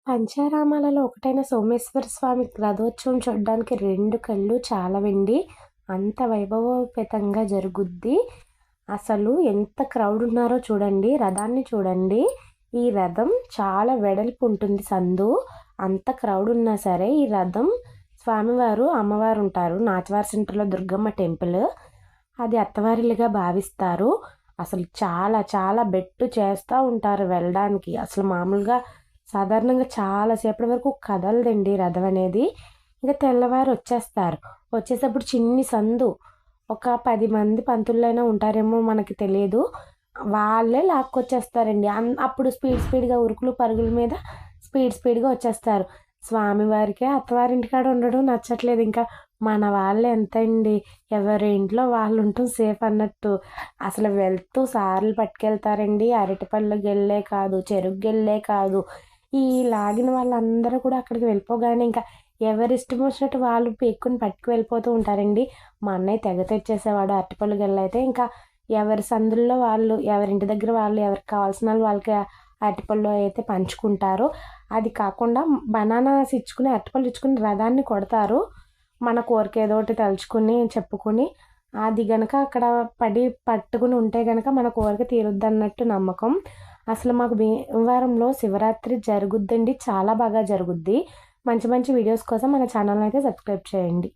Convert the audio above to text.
పంచారామాలలో ఒకటైన సోమేశ్వర స్వామి రథోత్సవం చూడడానికి 2 కళ్ళు చాలవండి. అంత వైభవోపేతంగా జరుగుద్ది. అసలు ఎంత క్రౌడ్ ఉన్నారో చూడండి. రథాన్ని చూడండి. ఈ రథం చాలా వెడల్పు ఉంటుంది సందు. అంత క్రౌడ్ ఉన్నా సరే ఈ రథం స్వామివారు, అమ్మవారు ఉంటారు. నాచవారి సెంటర్లో దుర్గమ్మ టెంపుల్. అది అత్తవారిలుగా భావిస్తారు. అసలు చాలా చాలా బెట్టు చేస్తూ ఉంటారు వెళ్ళడానికి. అసలు మామూలుగా సాధారణంగా చాలా సేపటి వరకు కదలదండి రథం అనేది. ఇంకా తెల్లవారు వచ్చేస్తారు. వచ్చేటప్పుడు చిన్ని సందు, ఒక 10 మంది పంతులైనా ఉంటారేమో మనకి తెలియదు. వాళ్ళే లాక్కొచ్చేస్తారండి. అప్పుడు స్పీడ్గా ఉరుకులు పరుగుల మీద స్పీడ్గా వచ్చేస్తారు. స్వామివారికి అత్తవారింటికాడ ఉండడం నచ్చట్లేదు. ఇంకా మన వాళ్ళు ఎంత అండి, ఎవరి ఇంట్లో వాళ్ళు ఉండటం సేఫ్ అన్నట్టు. అసలు వెళ్తూ సార్లు పట్టుకెళ్తారండి. అరటిపళ్ళు గెల్లే కాదు, చెరుకు గెల్లే కాదు. ఈ లాగిన వాళ్ళందరూ కూడా అక్కడికి వెళ్ళిపోగానే ఇంకా ఎవరి ఇష్టం వచ్చినట్టు వాళ్ళు పీక్కుని పట్టుకు వెళ్ళిపోతూ ఉంటారండి. మా అన్నయ్య తెగ తెచ్చేసేవాడు అరటిపళ్ళు గెల్లైతే. ఇంకా ఎవరి సందుల్లో వాళ్ళు, ఎవరింటి దగ్గర వాళ్ళు, ఎవరికి కావాల్సిన వాళ్ళకి అరటిపళ్ళు అయితే పంచుకుంటారు. అది కాకుండా బనానాస్ ఇచ్చుకుని, అరటిపళ్ళు ఇచ్చుకుని రథాన్ని కొడతారు. మన కోరిక ఏదో ఒకటి తలుచుకుని చెప్పుకుని, అది గనక అక్కడ పట్టుకుని ఉంటే గనక మన కోరిక తీరుద్ది అన్నట్టు నమ్మకం. అసలు మాకు భీమవరంలో శివరాత్రి జరుగుద్దండి. చాలా బాగా జరుగుద్ది. మంచి మంచి వీడియోస్ కోసం మన ఛానల్ అయితే సబ్స్క్రైబ్ చేయండి.